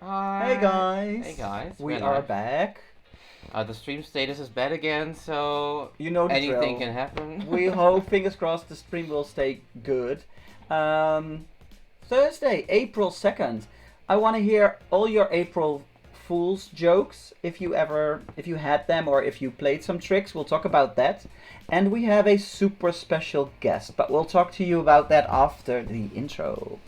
Hey Hi. guys, Hey guys, we we're are live. back. The stream status is bad again, so You know the anything drill. can happen. We hope, fingers crossed, the stream will stay good. Um, Thursday, April 2nd. I want to hear all your April Fool's jokes. If you had them or if you played some tricks, we'll talk about that. And we have a super special guest, but we'll talk to you about that after the intro.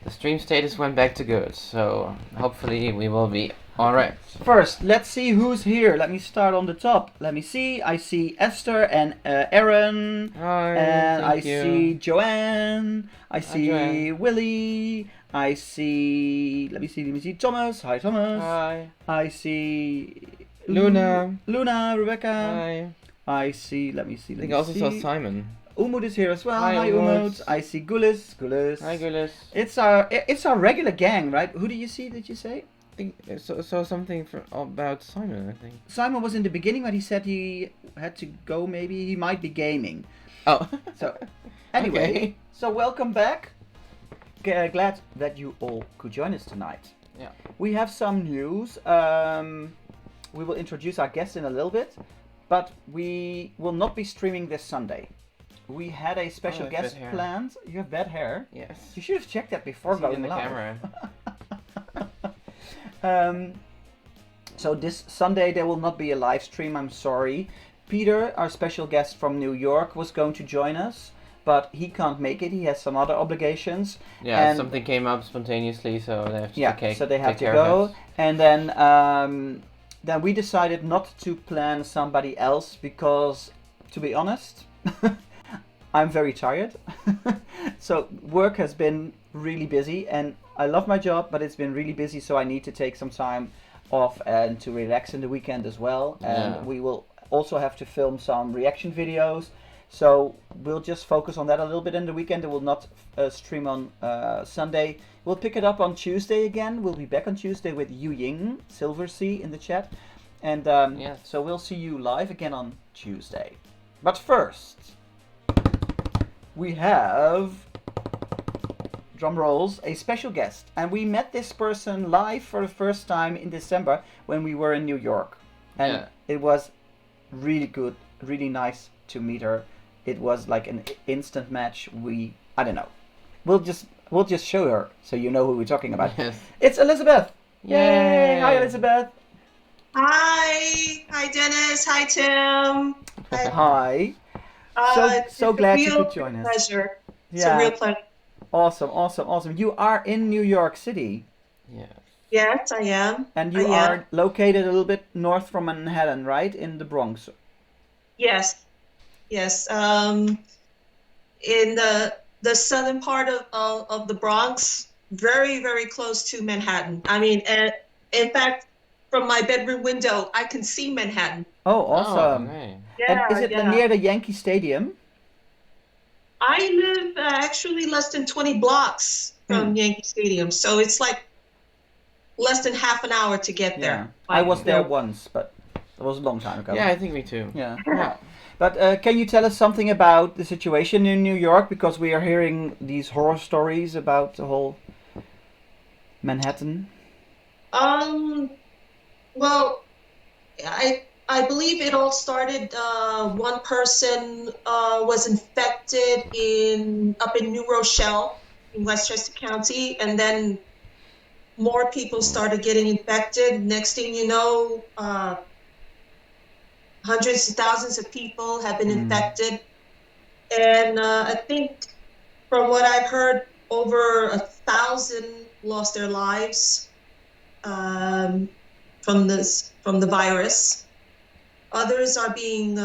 The stream status went back to good, so hopefully we will be alright. First, let's see who's here. Let me start on the top. Let me see. I see Esther and Aaron. Hi, And I thank see you. Joanne. I see Joanne. Willie. I see. Let me see. Thomas. Hi, Thomas. Hi. I see. Luna. Luna, Rebecca. Hi. I see. Let me see. I Let think me I also saw see. Simon. Umut is here as well. Hi, Hi, Umut. Umut. I see Gulis. Gulis. Hi, Gulis. It's our regular gang, right? Who do you see? Did you say? I think I saw something about Simon, I think. Simon was in the beginning, but he said he had to go. Maybe he might be gaming. Oh. So, anyway, Okay. so welcome back. Glad that you all could join us tonight. Yeah. We have some news. We will introduce our guest in a little bit, but we will not be streaming this Sunday. We had a special I have guest bad hair. planned. You have bad hair. Yes. You should have checked that before See it going in the live. camera. So this Sunday there will not be a live stream. I'm sorry. Peter, our special guest from New York, was going to join us, but he can't make it. He has some other obligations. Yeah, And something came up spontaneously, so they have to yeah, so they have to take care of go. it. And then we decided not to plan somebody else because, to be honest, I'm very tired. So work has been really busy, and I love my job, but it's been really busy. So I need to take some time off and to relax in the weekend as well. And Yeah. we will also have to film some reaction videos. So we'll just focus on that a little bit in the weekend. It will not stream on Sunday. We'll pick it up on Tuesday again. We'll be back on Tuesday with Yu Ying, Silver Sea in the chat. And Yes. so we'll see you live again on Tuesday. But first, we have, drum rolls, a special guest. And we met this person live for the first time in December when we were in New York. And Yeah. it was really good, really nice to meet her. It was like an instant match. I don't know. We'll just show her so you know who we're talking about. Yes. It's Elizabeth. Yay! Yay! Hi, Elizabeth. Hi Dennis. Hi Tim. Hi. It's So a glad you real could join us. pleasure. It's Yeah. a real pleasure. Awesome. You are in New York City, Yeah. Yes, I am. and you I am. are located a little bit north from Manhattan, right? In the Bronx. Yes, yes. In the southern part of the Bronx, very, very close to Manhattan. I mean, in fact, from my bedroom window, I can see Manhattan. Oh, Oh, awesome. okay. And is Yeah, it yeah. near the Yankee Stadium? I live actually less than 20 blocks from Yankee Stadium, so it's like less than half an hour to get Yeah. there. I was there So- once, but it was a long time ago. Yeah, I think me too. Yeah. Yeah. But can you tell us something about the situation in New York? Because we are hearing these horror stories about the whole Manhattan. Well, I believe it all started. One person was infected up in New Rochelle in Westchester County, and then more people started getting infected. Next thing you know, hundreds of thousands of people have been infected, and I think from what I've heard, over 1,000 lost their lives from the virus. Others are being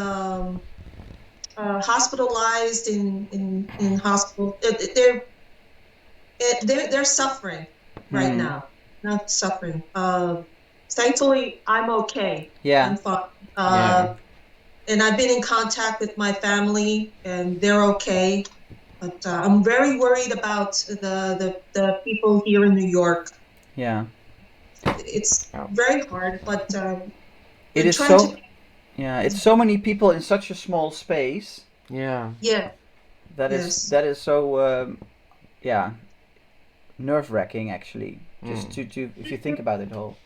hospitalized in hospital. They're suffering right now. Not suffering. Thankfully, I'm okay. Yeah. I'm fine. Yeah. And I've been in contact with my family, and they're okay. But I'm very worried about the people here in New York. Yeah. It's very hard, but It we're is trying so. to. Yeah, it's so many people in such a small space. Yeah. Yeah. That Yes. is so yeah, nerve-wracking actually. Just Mm. to if you think about it all.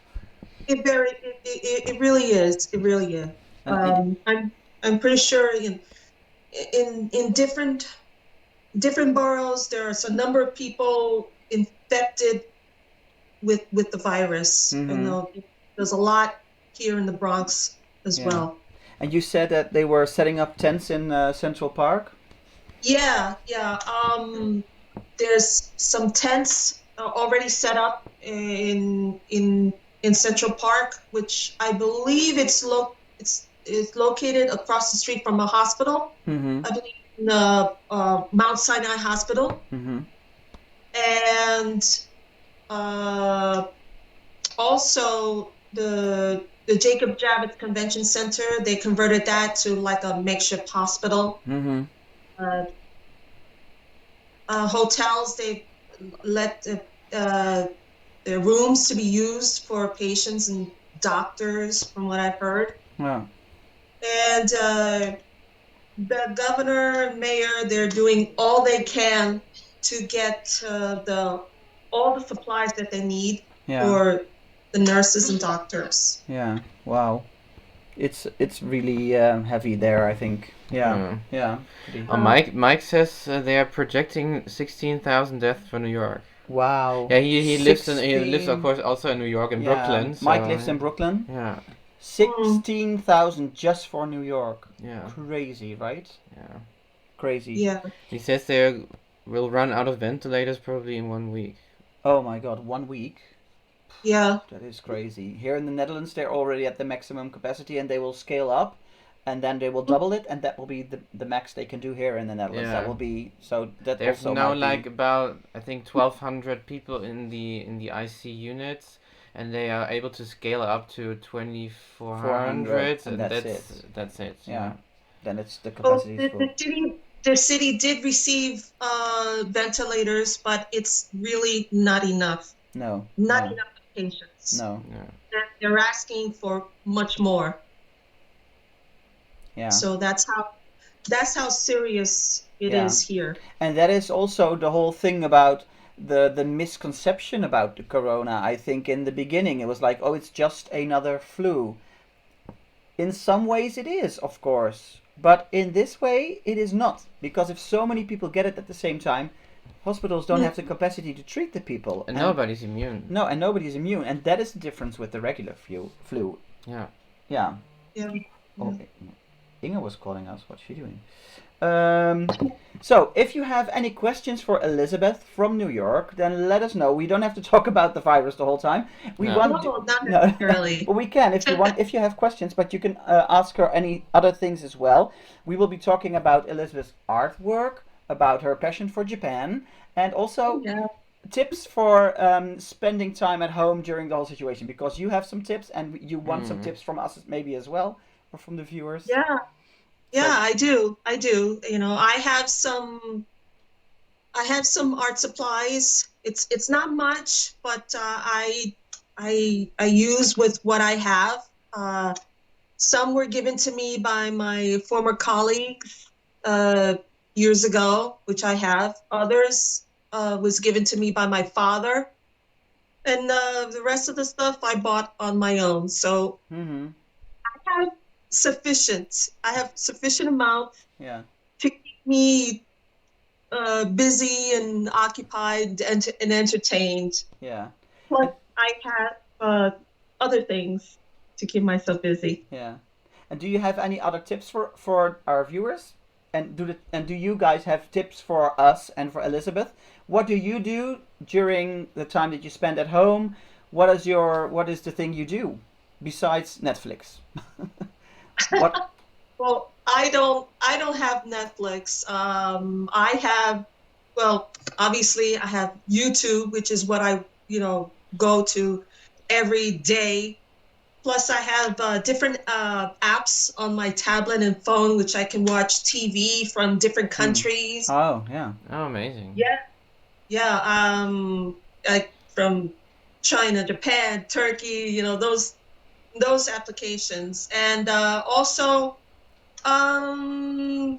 It really is. It really is. And I'm pretty sure in different boroughs there's a number of people infected with the virus. I mm-hmm. know there's a lot here in the Bronx as Yeah. well. And you said that they were setting up tents in Central Park. Yeah, yeah. There's some tents already set up in Central Park, which I believe it's located across the street from a hospital. Mm-hmm. I believe in the Mount Sinai Hospital, Mm-hmm. and uh, also the Jacob Javits Convention Center. They converted that to like a makeshift hospital. Mm-hmm. Uh, Hotels, they let the rooms to be used for patients and doctors, from what I've heard. Yeah. And the governor and mayor, they're doing all they can to get all the supplies that they need Yeah. for the nurses and doctors. Yeah. Wow. It's really heavy there, I think. Yeah. Yeah. Yeah. Pretty. Mike says they are projecting 16,000 deaths for New York. Wow. Yeah, he lives of 16. course also in New York and Yeah. Brooklyn. So, Mike lives in Brooklyn. Yeah. 16,000 just for New York. Yeah. Crazy, right? Yeah. Crazy. Yeah. He says they will run out of ventilators probably in 1 week. Oh my God, 1 week. Yeah. That is crazy. Here in the Netherlands, they're already at the maximum capacity, and they will scale up, and then they will double it, and that will be the max they can do here in the Netherlands. Yeah. That will be so. That There's also now might like be. about I think 1,200 people in the IC units, and they are able to scale up to 2,400, and that's it. That's it. Yeah. Then it's the Oh, capacity is full. the city did receive ventilators, but it's really not enough. No. Not No. enough patients. No. Yeah. They're asking for much more. Yeah. So that's how serious it Yeah. is here. And that is also the whole thing about the misconception about the corona. I think in the beginning it was like, oh, it's just another flu. In some ways it is, of course, but in this way it is not, because if so many people get it at the same time, hospitals don't have the capacity to treat the people, And nobody's immune. no, and nobody's immune, and that is the difference with the regular flu. Yeah. Yeah. Yeah. Oh, Inge was calling us. What's she doing? So, if you have any questions for Elizabeth from New York, then let us know. We don't have to talk about the virus the whole time. We No. want No, not no, necessarily. but we can if you want. If you have questions, but you can ask her any other things as well. We will be talking about Elizabeth's artwork, about her passion for Japan, and also Yeah. tips for spending time at home during the whole situation. Because you have some tips, and you want some tips from us maybe as well, or from the viewers. Yeah. Yeah, I do. I do. You know, I have some art supplies. It's not much, but I use with what I have. Some were given to me by my former colleagues years ago, which I have. Others was given to me by my father, and the rest of the stuff I bought on my own. So Mm-hmm. I have sufficient. I have sufficient amount Yeah. to keep me busy and occupied and entertained. Yeah. Plus, I have other things to keep myself busy. Yeah. And do you have any other tips for our viewers? And do you guys have tips for us and for Elizabeth? What do you do during the time that you spend at home? What is the thing you do besides Netflix? What? Well, I don't have Netflix. I have, well, obviously I have YouTube, which is what I go to every day. Plus, I have different apps on my tablet and phone, which I can watch TV from different countries. Oh, yeah. Oh, amazing. Yeah, like from China, Japan, Turkey, those those applications. And also, also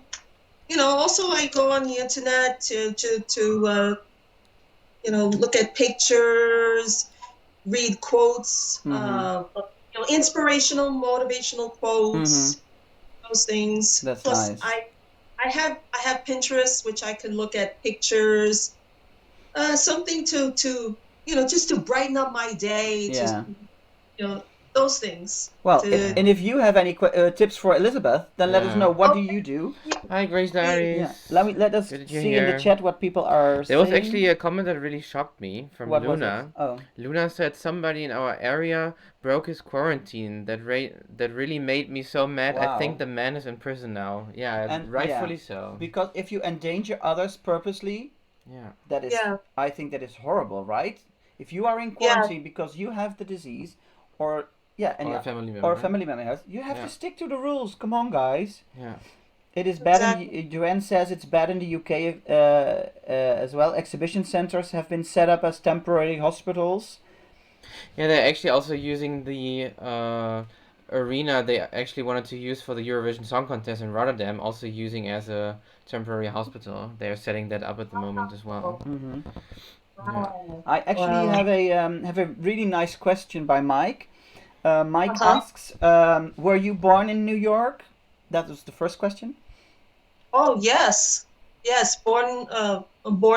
I go on the internet to look at pictures, read quotes, inspirational, motivational quotes, those things. That's Plus, nice. I have Pinterest, which I can look at pictures, something to just to brighten up my day. Yeah. Those things. Well, and if you have any tips for Elizabeth, then let us know. What do you do? Hi, Grace Diaries. Yeah. Let us see in the chat what people are saying. There was actually a comment that really shocked me from What Luna. was it? Oh. Luna said somebody in our area broke his quarantine. That really made me so mad. Wow. I think the man is in prison now. Yeah, and rightfully so. Because if you endanger others purposely, that is, I think that is horrible, right? If you are in quarantine because you have the disease, or or a family member has, you have to stick to the rules. Come on, guys. Yeah. It is bad. Joanne says it's bad in the UK as well. Exhibition centers have been set up as temporary hospitals. Yeah, they're actually also using the arena they actually wanted to use for the Eurovision Song Contest in Rotterdam, also using as a temporary hospital. They're setting that up at the moment as well. Yeah. I actually have a really nice question by Mike. Mike asks, were you born in New York? That was the first question. Oh, yes. Born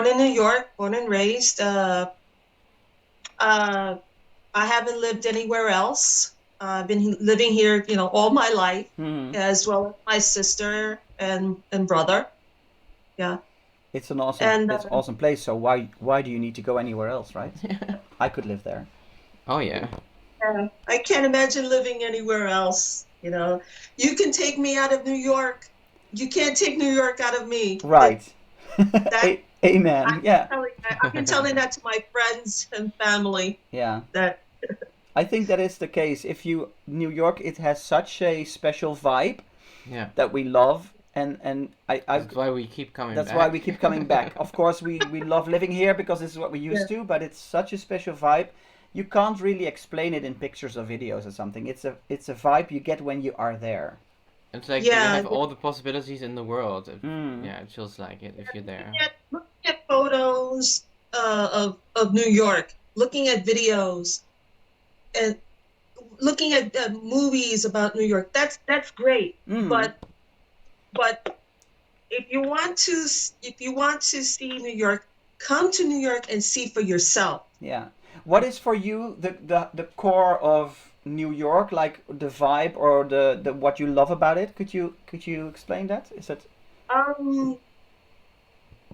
in New York, born and raised. I haven't lived anywhere else. I've been living here, all my life, as well as my sister and brother. Yeah. It's an awesome place. So why do you need to go anywhere else, right? I could live there. Oh yeah. I can't imagine living anywhere else. You can take me out of New York. You can't take New York out of me. Right. Amen. I've been telling that to my friends and family. Yeah. That. I think that is the case. New York, it has such a special vibe. Yeah. That we love. And that's why we keep coming back. That's why we keep coming back. Of course, we love living here because this is what we used to, but it's such a special vibe. You can't really explain it in pictures or videos or something. It's a vibe you get when you are there. It's like you have all the possibilities in the world. Yeah, it feels like it if you're there. Looking at photos of New York, looking at videos, and looking at movies about New York. That's great. But if you want to see New York, come to New York and see for yourself. Yeah. What is for you the core of New York, like the vibe or the what you love about it? Could you explain that? Is it?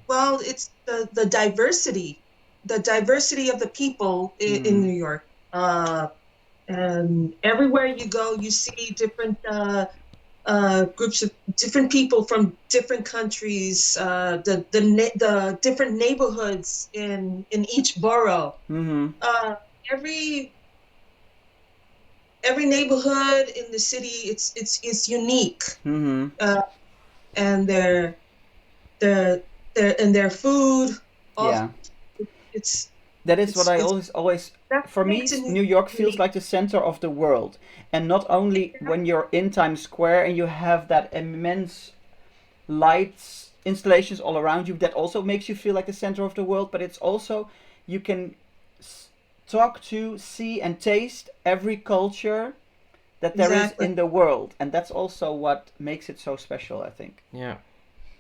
Well, it's the diversity of the people in New York. And everywhere you go, you see different groups of different people from different countries, the different neighborhoods in each borough. Every neighborhood in the city, it's unique. And their food. That is what I always. For me, New York feels like the center of the world, and not only when you're in Times Square and you have that immense lights installations all around you. That also makes you feel like the center of the world. But it's also you can talk to, see, and taste every culture that there is in the world, and that's also what makes it so special, I think. Yeah.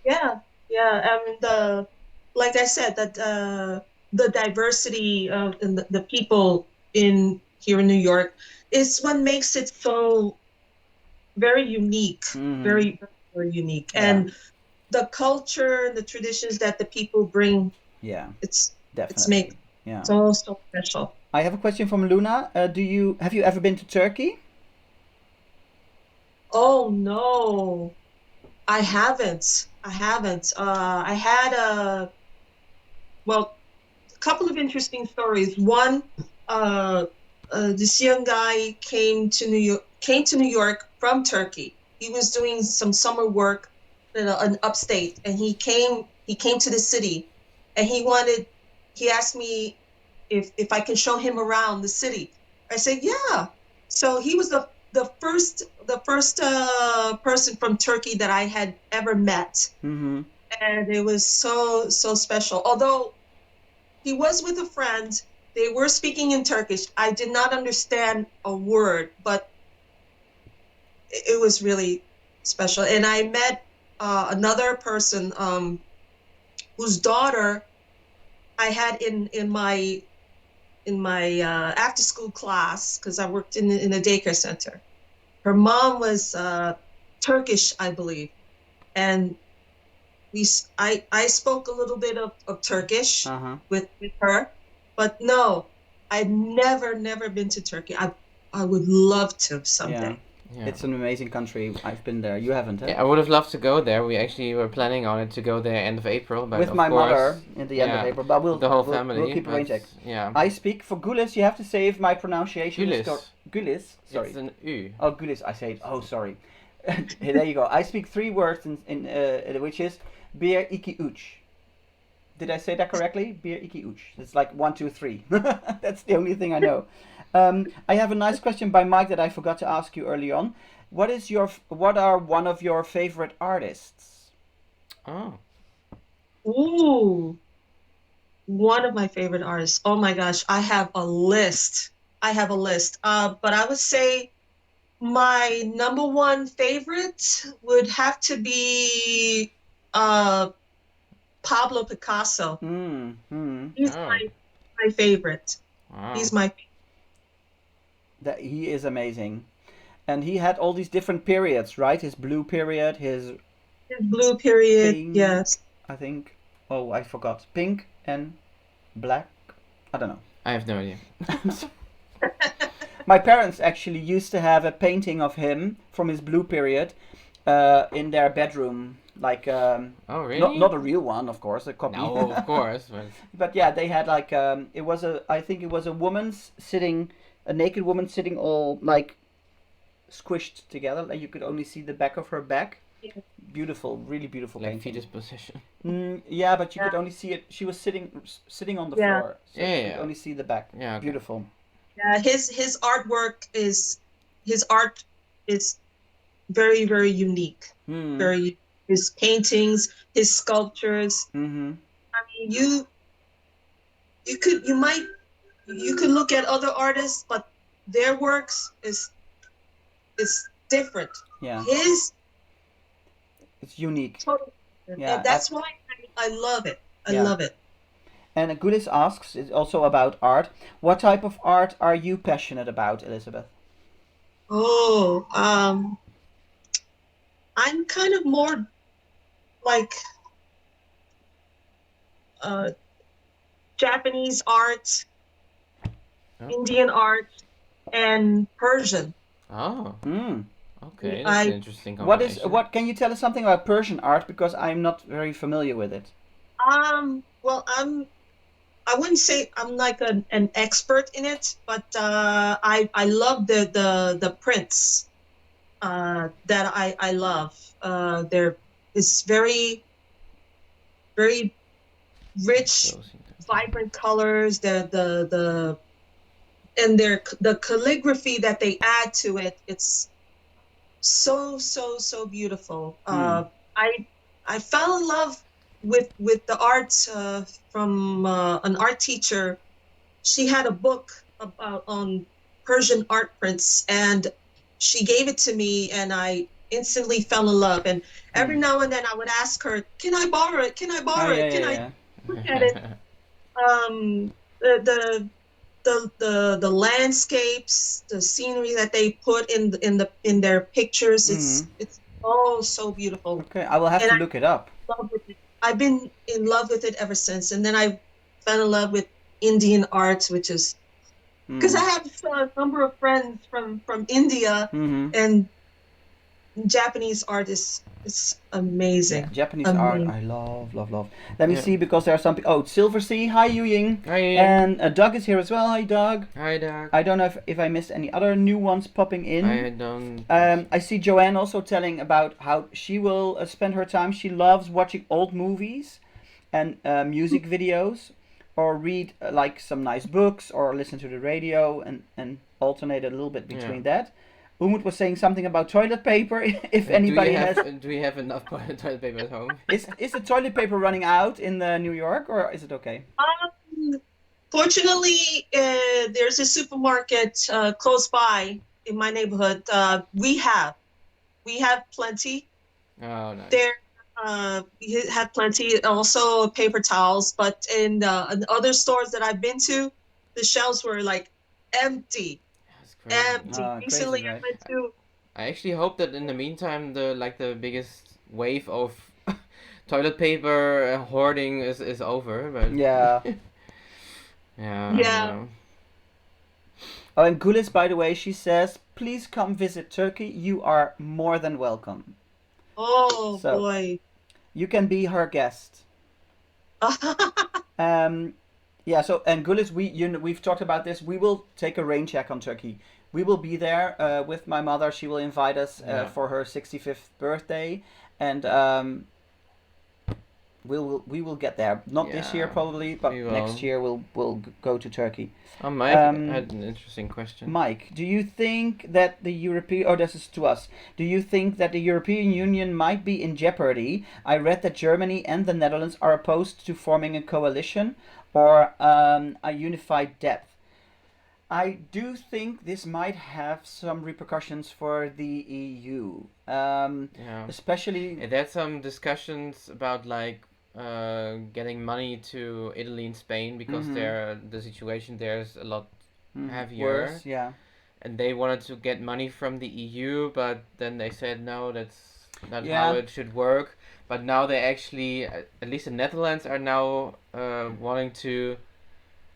And like I said, that the diversity of the people here in New York is what makes it so very unique, very, very unique. And the culture, the traditions that the people bring, it's definitely so special. I have a question from Luna. Have you ever been to Turkey? Oh no, I haven't. I had a couple of interesting stories. One, this young guy came to New York from Turkey. He was doing some summer work in upstate, and he came to the city, and he asked me if I can show him around the city. I said, yeah. So he was the first person from Turkey that I had ever met, Mm-hmm. and it was so special. Although he was with a friend, they were speaking in Turkish. I did not understand a word, but it was really special. And I met another person whose daughter I had in my after school class, because I worked in a daycare center. Her mom was Turkish, I believe, and I spoke a little bit of Turkish Uh-huh. with her, but no, I'd never been to Turkey. I would love to Yeah. someday. Yeah. It's an amazing country. I've been there. You haven't, huh? Yeah, I would have loved to go there. We actually were planning on it to go there end of April, but With of my course, mother in the end of yeah, April. But the whole we'll family. keep but, arranging. yeah. I speak for Gulis. You have to say if my pronunciation is Gulis. correct. Gulis. Sorry. It's an U. Oh, Gulis. I say it. Oh, sorry. Hey, there you go. I speak 3 words in which is bir iki üç. Did I say that correctly? Bir iki üç. It's like 1, 2, 3. That's the only thing I know. I have a nice question by Mike that I forgot to ask you early on. What are one of your favorite artists? Oh. Ooh, one of my favorite artists. Oh my gosh, I have a list. But I would say my number one favorite would have to be Pablo Picasso. He's Oh. my favorite. Wow. He's my That he is amazing, and he had all these different periods, right? His blue period, his blue period. pink, Yes. I think. Oh, I forgot. Pink and black. I don't know. I have no idea. My parents actually used to have a painting of him from his blue period in their bedroom. Like, Oh, really? not a real one, of course, a copy. No, of course, but But yeah, they had like I think it was a woman's sitting, a naked woman sitting all like squished together. Like you could only see the back of her back. Yeah. Beautiful, really beautiful like painting. fetus position. Yeah, but you could Yeah. only see it. She was sitting on the Yeah. floor, so Yeah, you could yeah. only see the back. Yeah, okay. Beautiful. Yeah, his artwork is his art is very unique. Mm. His paintings, his sculptures. Mm-hmm. I mean, you could look at other artists, but their works is different. Yeah, His it's unique. totally different. Yeah, And that's why I love it. I Yeah. love it. And Gudis asks, it's also about art. What type of art are you passionate about, Elizabeth? Oh, I'm kind of more like Japanese art, Oh. Indian art, and Persian. Oh, Mm. okay, that's an interesting combination. What can you tell us something about Persian art, because I'm not very familiar with it. Well, I wouldn't say I'm like an expert in it, but I love the prints that I love. It's very rich, vibrant colors. The calligraphy that they add to it. It's so beautiful. I fell in love with the art from an art teacher. She had a book about on Persian art prints, and she gave it to me, and I instantly fell in love. And every now and then I would ask her, "Can I borrow it? Can I borrow it? Can I look at it?" The landscapes, the scenery that they put in their pictures, it's so beautiful. Okay, I will have And to I look it up. love with it. I've been in love with it ever since. And then I fell in love with Indian art, which is because I have a number of friends from India, and Japanese art is amazing. Yeah, Japanese art, I love. Let me see, because there are some. Oh, Silver Sea. Hi, Yu Ying. Hi, Yu Ying. And Doug is here as well. Hi, Doug. Hi, Doug. I don't know if I missed any other new ones popping in. I don't. I see Joanne also telling about how she will spend her time. She loves watching old movies and music videos. or read like some nice books, or listen to the radio, and alternate a little bit between that. Umut was saying something about toilet paper. If anybody has, do we have enough toilet paper at home? is the toilet paper running out in New York, or is it okay? Fortunately, there's a supermarket close by in my neighborhood. We have plenty. Oh, nice. There, we have plenty. Also, paper towels. But in other stores that I've been to, the shelves were like empty. That's crazy. Empty. Crazy, Recently, right? I went to. I actually hope that in the meantime, the biggest wave of toilet paper hoarding is over. But Yeah. yeah. Yeah. Oh, and Gulis, by the way, she says, please come visit Turkey. You are more than welcome. Oh So- boy. You can be her guest. Yeah. So, and Gulis, we've talked about this. We will take a rain check on Turkey. We will be there with my mother. She will invite us for her 65th birthday, and we will get there. Not this year probably, but we will. next year we'll go to Turkey. Mike had an interesting question. Mike, do you think that the European... Oh, this is to us. Do you think that the European Union might be in jeopardy? I read that Germany and the Netherlands are opposed to forming a coalition or a unified depth. I do think this might have some repercussions for the EU. Especially... There's some discussions about like getting money to Italy and Spain because the situation there is a lot heavier. Worse, yeah. And they wanted to get money from the EU, but then they said no, that's not how it should work. But now they actually, at least the Netherlands, are now wanting to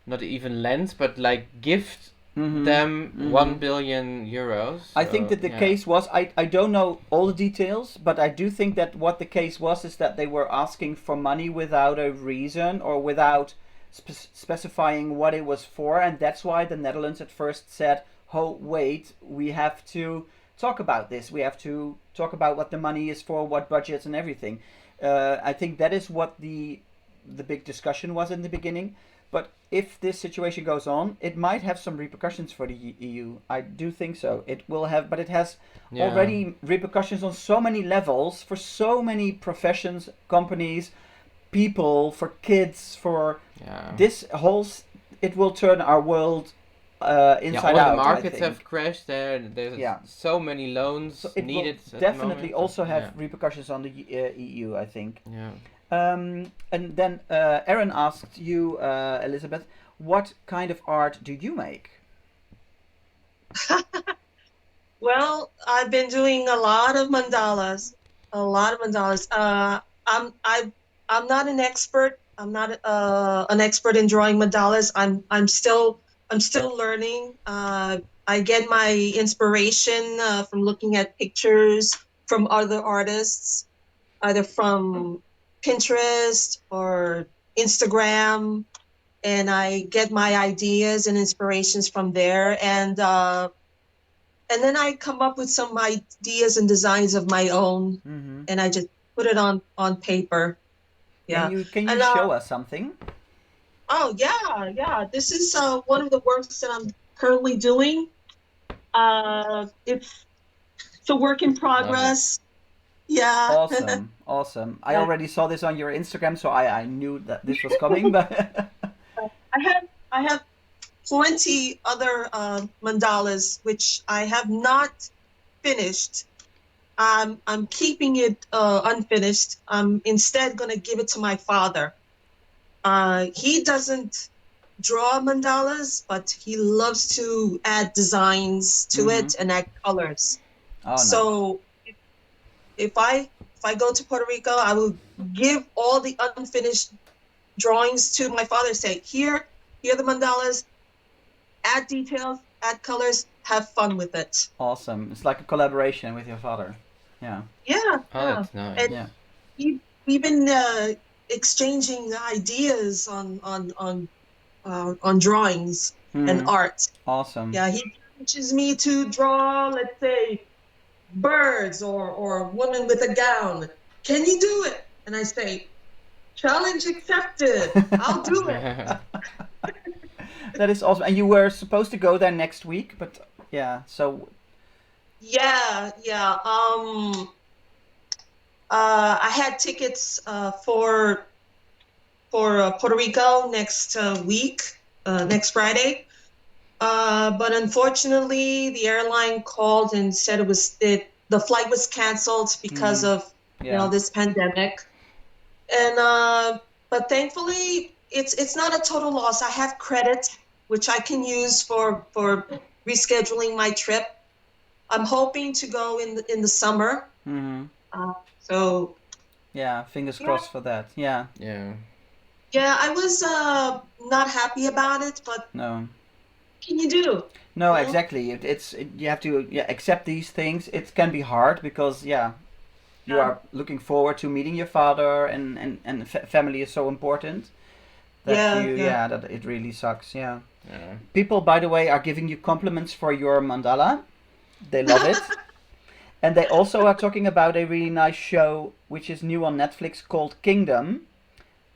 not even lend, but like gift them 1 billion euros. I think that the case was, I don't know all the details, but I do think that what the case was is that they were asking for money without a reason or without specifying what it was for, and that's why the Netherlands at first said, oh wait, we have to talk about this, we have to talk about what the money is for, what budgets and everything. I think that is what the big discussion was in the beginning. But if this situation goes on, it might have some repercussions for the EU. I do think so. It will have, but it has already repercussions on so many levels for so many professions, companies, people, for kids, for this whole. It will turn our world inside out. All the markets have crashed there. There's so many loans so it needed. Will definitely also have repercussions on the EU. I think. Yeah. And then Aaron asked you, Elizabeth, what kind of art do you make? Well, I've been doing a lot of mandalas. I'm not an expert. I'm not an expert in drawing mandalas. I'm still learning. I get my inspiration from looking at pictures from other artists, either from Pinterest or Instagram, and I get my ideas and inspirations from there, and then I come up with some ideas and designs of my own, and I just put it on paper. Yeah. Can you show us something? Oh yeah. This is one of the works that I'm currently doing. It's a work in progress. Yeah. Awesome. I already saw this on your Instagram, so I knew that this was coming. But I have plenty other mandalas which I have not finished. I'm keeping it unfinished. I'm instead gonna give it to my father. He doesn't draw mandalas, but he loves to add designs to it and add colors. Oh, so nice. If I go to Puerto Rico, I will give all the unfinished drawings to my father. Say, here are the mandalas. Add details, add colors, have fun with it. Awesome. It's like a collaboration with your father. Yeah. Yeah. Oh, that's nice. And we've been exchanging ideas on drawings and art. Awesome. Yeah, he teaches me to draw, let's say, birds or a woman with a gown. Can you do it? And I say, Challenge accepted. I'll do it. That is awesome. And you were supposed to go there next week, but yeah, so Yeah, yeah. I had tickets for Puerto Rico next week, next Friday. But unfortunately, the airline called and said the flight was canceled because of yeah. this pandemic. And but thankfully, it's not a total loss. I have credit which I can use for rescheduling my trip. I'm hoping to go in the summer. So yeah, fingers crossed for that. Yeah. Yeah. yeah, I was not happy about it, but No. what can you do? No, You know? exactly. You have to accept these things. It can be hard because you are looking forward to meeting your father, and family is so important that that it really sucks. Yeah. Yeah. People, by the way, are giving you compliments for your mandala. They love it. And they also are talking about a really nice show which is new on Netflix called Kingdom,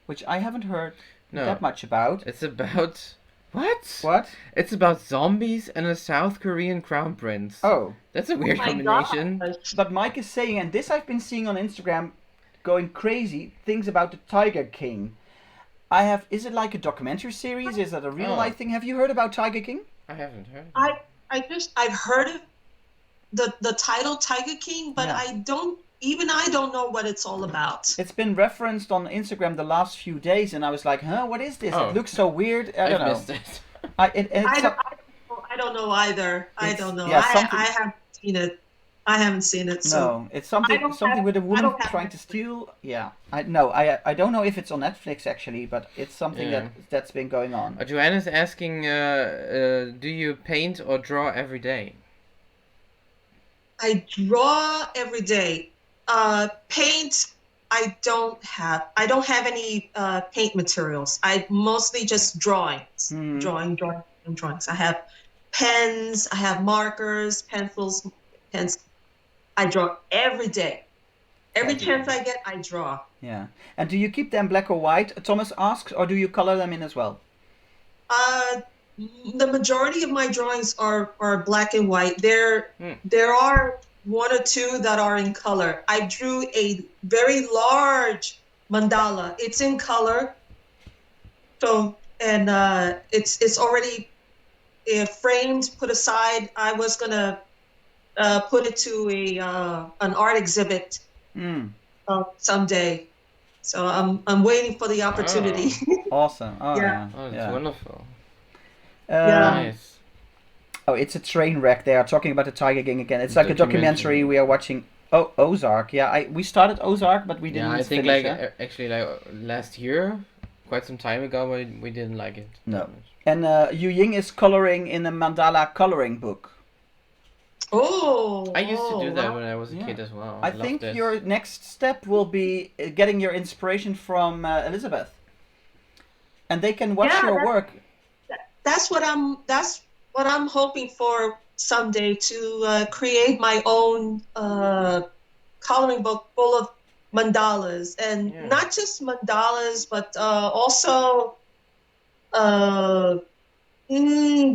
which I haven't heard that much about. It's about what? What? It's about zombies and a South Korean crown prince. Oh. That's a weird my combination. gosh. But Mike is saying, and this I've been seeing on Instagram, going crazy things about the Tiger King. Is it like a documentary series? Is it a real life thing? Have you heard about Tiger King? I haven't heard. I've heard of the title Tiger King, but I don't know what it's all about. It's been referenced on Instagram the last few days, and I was like, huh, what is this? It looks so weird. I don't know. Missed it. I don't know either. I don't know. Yeah, I haven't seen it. I haven't seen it. So no, it's something with a woman trying to steal. Yeah, I don't know if it's on Netflix actually, but it's something that's been going on. Joanna's asking, do you paint or draw every day? I draw every day. Paint, I don't have any paint materials. I mostly just drawings. Drawings. I have pens, I have markers, pencils, pens. I draw every day. Every chance I get, I draw. Yeah. And do you keep them black or white? Thomas asks, or do you color them in as well? The majority of my drawings are black and white. There are one or two that are in color. I drew a very large mandala. It's in color. So and it's already framed, put aside. I was gonna put it to an art exhibit someday. So I'm waiting for the opportunity. Awesome. Oh yeah. Oh, that's wonderful. Nice. Oh, it's a train wreck. They are talking about the Tiger King again. It's like a documentary we are watching. Oh, Ozark. Yeah, we started Ozark, but we didn't. Yeah, I think finish actually last year, quite some time ago, we didn't like it. No. And Yu Ying is coloring in a mandala coloring book. Oh. I used to do that when I was a kid as well. I think your next step will be getting your inspiration from Elizabeth, and they can watch your work. That's what I'm hoping for someday, to create my own coloring book full of mandalas, and not just mandalas, but also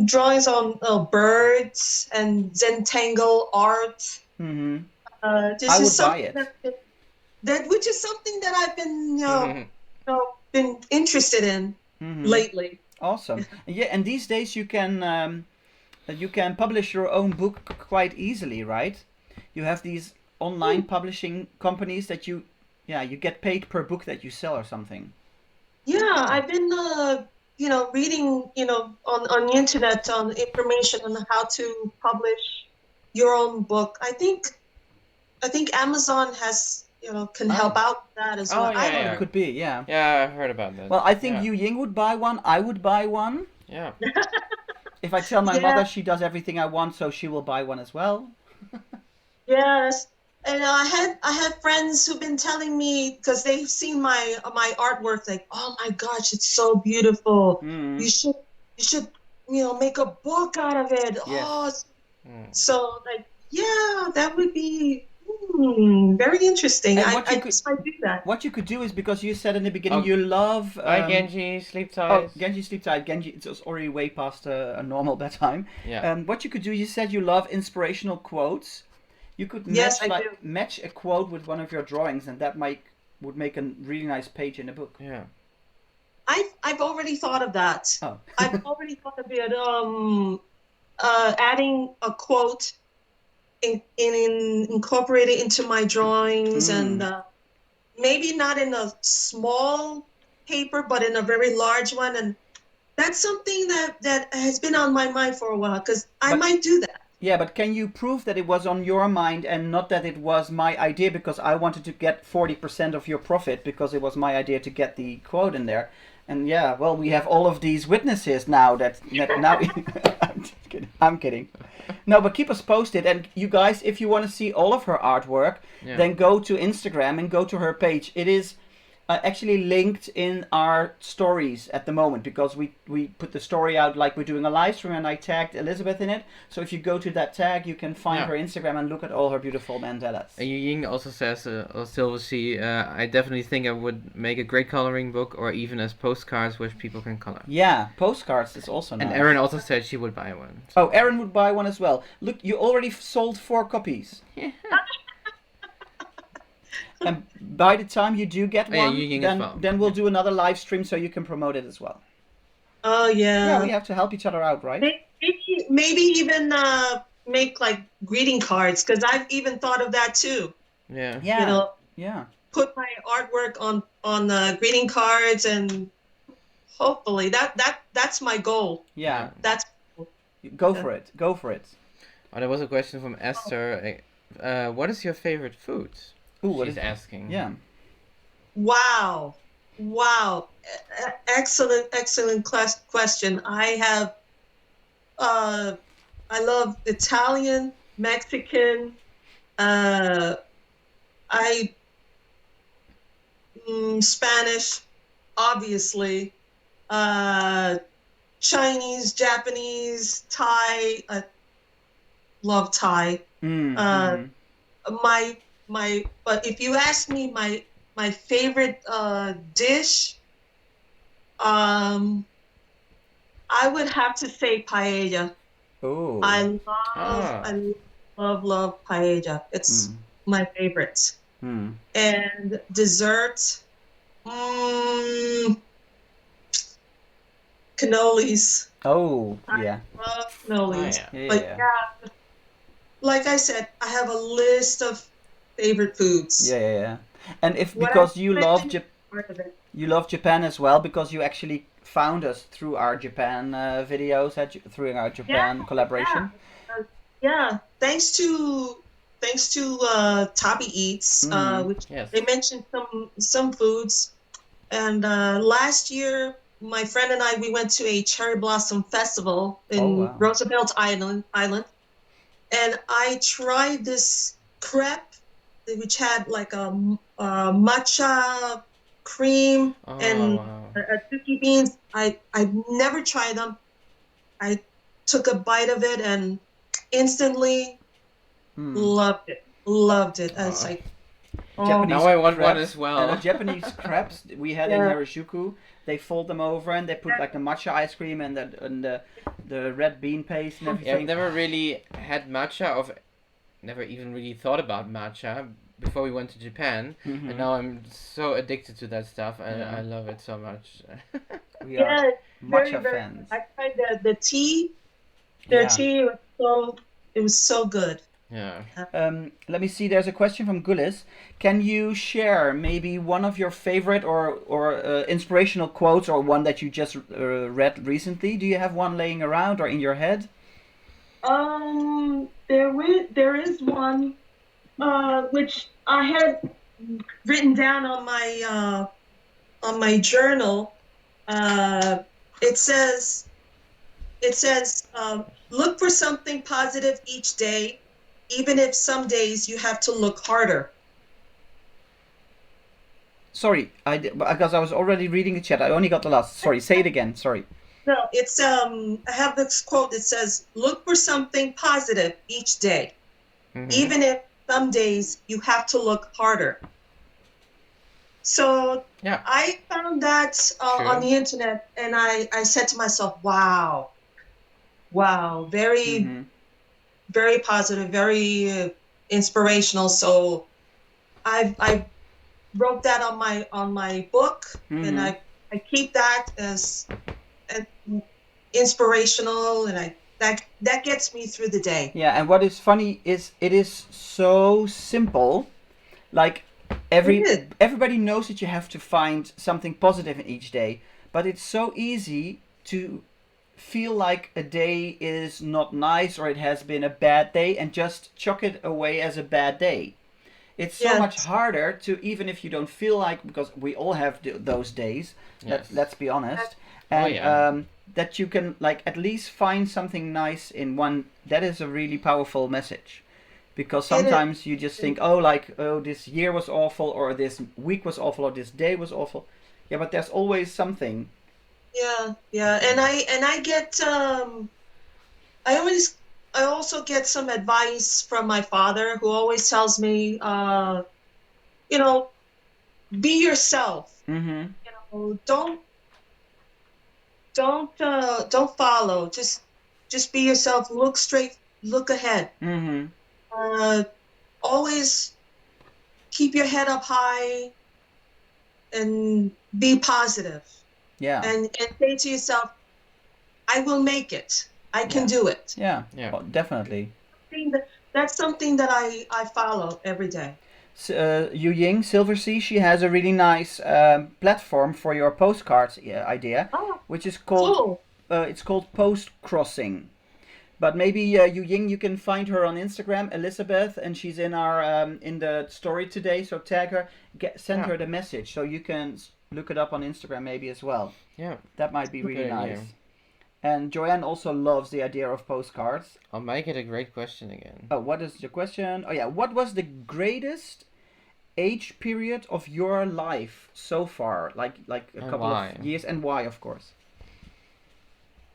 drawings on birds and Zentangle art. Mm-hmm. I would buy it. Which is something that I've been been interested in lately. Awesome. Yeah, and these days you can publish your own book quite easily, right? You have these online publishing companies that you get paid per book that you sell or something. Yeah, I've been reading on the internet on information on how to publish your own book. I think Amazon has can help out with that as well. Yeah. It could be, yeah. Yeah, I've heard about that. Well, I think Yu Ying would buy one. I would buy one. Yeah. If I tell my mother she does everything I want, so she will buy one as well. Yes, and I had friends who've been telling me, because they've seen my artwork, like, oh my gosh, it's so beautiful. You should make a book out of it. Yes. So like, yeah, that would be Very interesting. And I just might do that. what you could do is, because you said in the beginning Oh. you love. Hi Genji, sleep tight. Oh, Genji, sleep tight. Genji, it's already way past a normal bedtime. Yeah. What you could do, you said you love inspirational quotes. You could Yes, I do. match a quote with one of your drawings, and that would make a really nice page in a book. Yeah. I've already thought of that. Oh. I've already thought of it. Adding a quote incorporated into my drawings, and maybe not in a small paper, but in a very large one. And that's something that has been on my mind for a while, because I might do that. Yeah, but can you prove that it was on your mind and not that it was my idea because I wanted to get 40% of your profit because it was my idea to get the quote in there? And yeah, well, we have all of these witnesses now that now. I'm just kidding. I'm kidding. No, but keep us posted. And you guys, if you want to see all of her artwork, then go to Instagram and go to her page. It is actually linked in our stories at the moment because we put the story out like we're doing a live stream, and I tagged Elizabeth in it. So if you go to that tag, you can find her Instagram and look at all her beautiful mandalas. And Ying also says, I definitely think I would make a great coloring book, or even as postcards which people can color. Yeah, postcards is also nice. And Erin also said she would buy one. Oh, Erin would buy one as well. Look, you already sold 4 copies. And by the time you do get one, then we'll do another live stream so you can promote it as well. Oh yeah. Yeah, we have to help each other out, right? Maybe even make like greeting cards, because I've even thought of that too. Yeah. Yeah. You know, yeah. Put my artwork on greeting cards, and hopefully that's my goal. Yeah. That's go for it. Go for it. Oh, there was a question from Esther. What is your favorite food? Ooh, she's asking. Yeah. Wow. Excellent question. I have I love Italian, Mexican, Spanish, obviously, Chinese, Japanese, Thai. Love Thai. But if you ask me my favorite dish, I would have to say paella. Oh. I love paella. It's my favorite. And dessert, cannolis. Oh, yeah. I love cannolis. Yeah. But yeah, like I said, I have a list of favorite foods. Yeah. And because you love Japan as well, because you actually found us through our Japan videos, through our Japan collaboration. Yeah. Thanks to Tabi Eats, which they mentioned some foods. And last year, my friend and I, we went to a cherry blossom festival in Roosevelt Island, and I tried this crepe, which had like a matcha cream and azuki beans. I've never tried them. I took a bite of it and instantly loved it. I was like, Japanese now I want crepes, one as well. And the Japanese crepes we had in Harajuku, they fold them over and they put like the matcha ice cream and the red bean paste and everything. Yeah, I've never really had matcha, never even really thought about matcha before we went to Japan, and now I'm so addicted to that stuff. I love it so much. We are matcha fans. I tried the tea. Their tea was so good. Yeah. Let me see. There's a question from Gulis. Can you share maybe one of your favorite or inspirational quotes, or one that you just read recently? Do you have one laying around or in your head? There is one which I had written down on my journal. It says, look for something positive each day, even if some days you have to look harder. Sorry, because I was already reading the chat. I only got the last. Sorry, say it again. Sorry. No, it's I have this quote. It says, look for something positive each day, even if some days you have to look harder. So Yeah. I found that on True. the internet, and I said to myself, wow, very, Mm-hmm. very positive, very inspirational. So I wrote that on my book, and Mm-hmm. I keep that as inspirational, and that gets me through the day. Yeah, and what is funny is it is so simple. Like It is. everybody knows that you have to find something positive in each day, but it's so easy to feel like a day is not nice or it has been a bad day and just chuck it away as a bad day. It's so much Yes. harder to, even if you don't feel like, because we all have those days. Yes. Let's be honest, Oh, and yeah. that you can like at least find something nice in one. That is a really powerful message, because It is. sometimes you just think, oh, like, oh, this year was awful, or this week was awful, or this day was awful. Yeah, but there's always something. Yeah, and I get I always I also get some advice from my father, who always tells me, you know, be yourself. Mm-hmm. You know, don't follow. Just be yourself. Look straight. Look ahead. Mm-hmm. Uh, Always keep your head up high and be positive. Yeah. And say to yourself, I will make it. I can Yeah. do it. Yeah. Yeah. Oh, definitely. That's something that I follow every day. Yu Ying Silver Sea, she has a really nice platform for your postcards idea, Oh, which is called cool. it's called Post Crossing. But maybe Yu Ying, you can find her on Instagram, Elizabeth, and she's in our in the story today. So tag her, send Yeah. her the message, so you can look it up on Instagram maybe as well. Yeah. That might be Good really idea. nice. And Joanne also loves the idea of postcards. I'll make it a great question again. Oh, what is your question? Oh yeah, what was the greatest age period of your life so far? Like a And couple why? of years, and why, of course.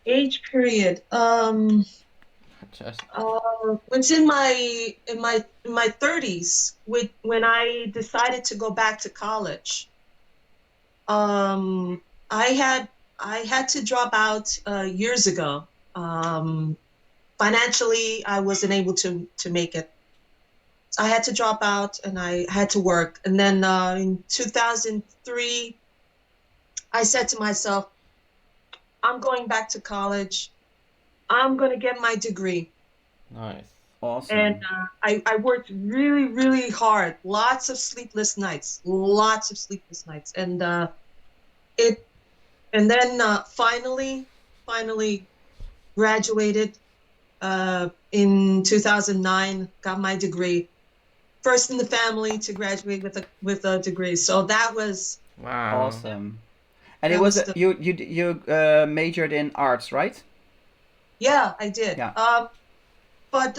Age period. Just It's in my 30s, when I decided to go back to college. Um, I had to drop out years ago. Financially, I wasn't able to make it. I had to drop out, and I had to work. And then in 2003, I said to myself, I'm going back to college. I'm going to get my degree. nice. And Awesome. I worked really, really hard. Lots of sleepless nights. And it and then finally graduated in 2009. Got my degree. First in the family to graduate with a degree. So Wow. Awesome. And it that was was the you majored in arts, right? yeah, I did. Yeah. But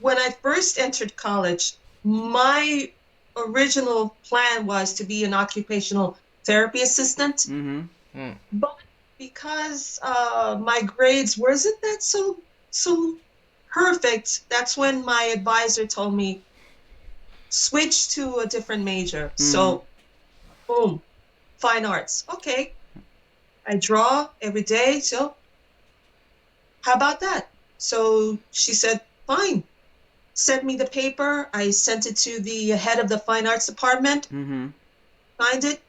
when I first entered college, my original plan was to be an occupational therapy assistant. Mm-hmm. Hmm. But because my grades wasn't that so perfect, that's when my advisor told me switch to a different major. Mm-hmm. So boom, fine arts. Okay, I draw every day. So how about that? So she said, fine. Sent me the paper. I sent it to the head of the fine arts department. Mm-hmm. Signed it.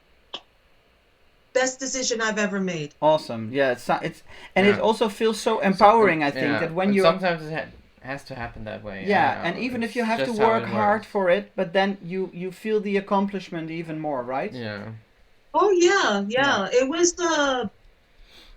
Best decision I've ever made. Awesome. Yeah, it's and it Yeah. also feels so So, empowering. I think yeah. that when And you're sometimes it has to happen that way. yeah, I and know. even if It's you have to just how work it hard works. for it, but then you feel the accomplishment even more, right? Yeah. Oh yeah, Yeah. yeah. It was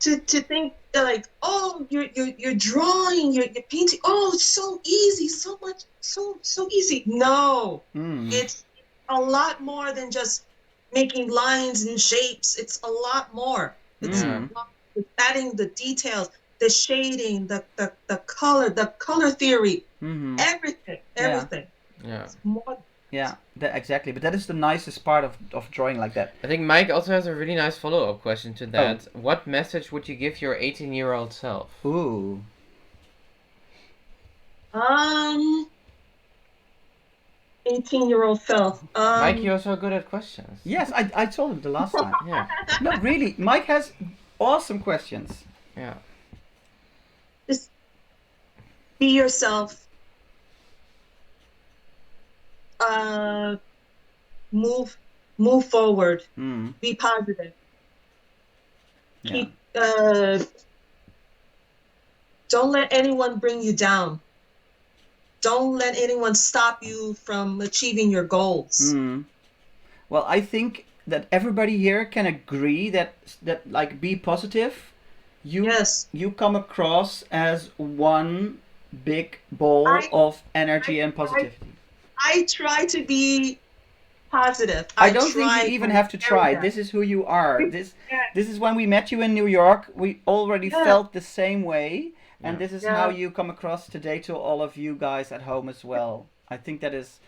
to think that, like, oh, you're drawing, you're painting. Oh, it's so easy, so much, so easy. No, Mm. it's a lot more than just making lines and shapes. It's a lot more. It's Yeah. Mm. it's adding the details, the shading, the color theory, Mm-hmm. everything, Yeah. everything. Yeah. It's more. Yeah. Exactly. But that is the nicest part of drawing like that. I think Mike also has a really nice follow-up question to Oh. that. What message would you give your 18-year-old self? Ooh. Um, 18-year-old self. Mike, you're so good at questions. Yes, I told him the last time. Yeah. No, really, Mike has awesome questions. Yeah. Just be yourself. Move forward. Mm. Be positive. Yeah. Keep. Don't let anyone bring you down. Don't let anyone stop you from achieving your goals. Mm. Well, I think that everybody here can agree that like be positive. Yes. You come across as one big ball of energy and positivity. I try to be positive. I don't think you even have to try. every day. This is who you are. This is when we met you in New York. We already felt the same way, and this is how you come across today to all of you guys at home as well. I think that is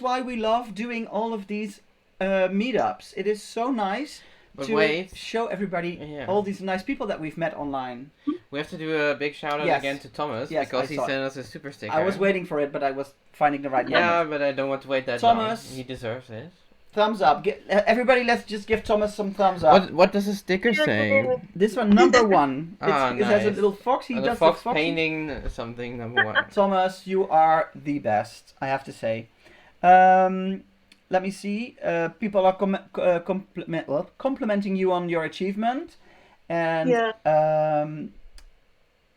why we love doing all of these meetups. It is so nice to show everybody all these nice people that we've met online. We have to do a big shout out again to Thomas because he sent us a super sticker. I was waiting for it, but I was finding the right moment. Yeah, but I don't want to wait that Thomas, long. He deserves it. Thumbs up. Everybody, let's just give Thomas some thumbs up. What does the sticker say? This one, number one. Nice. It has a little fox. He does fox the fox painting something, number one. Thomas, you are the best, I have to say. Let me see. People are complimenting you on your achievement. And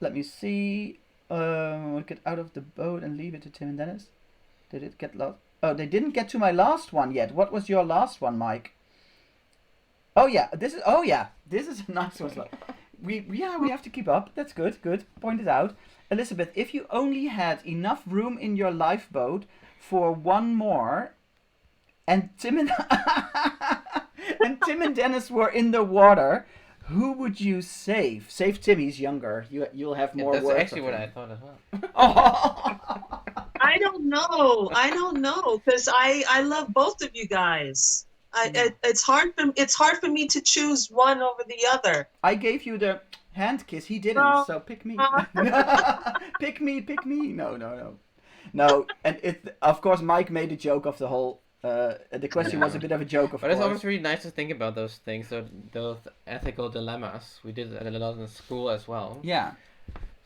let me see. Get out of the boat and leave it to Tim and Dennis. Did it get lost? Oh, they didn't get to my last one yet. What was your last one, Mike? Oh yeah, this is a nice one. We have to keep up. That's good. Pointed out. Elizabeth, if you only had enough room in your lifeboat for one more, and Tim and Tim and Dennis were in the water, who would you save? Save Tim. He's younger. You'll have more. That's work actually what I thought as well. I don't know because I love both of you guys. It's hard for me to choose one over the other. I gave you the hand kiss. He didn't. So pick me. Pick me. No. And of course Mike made a joke of the whole. The question was a bit of a joke, of course. But it's always really nice to think about those things, those ethical dilemmas. We did it a lot in school as well. Yeah.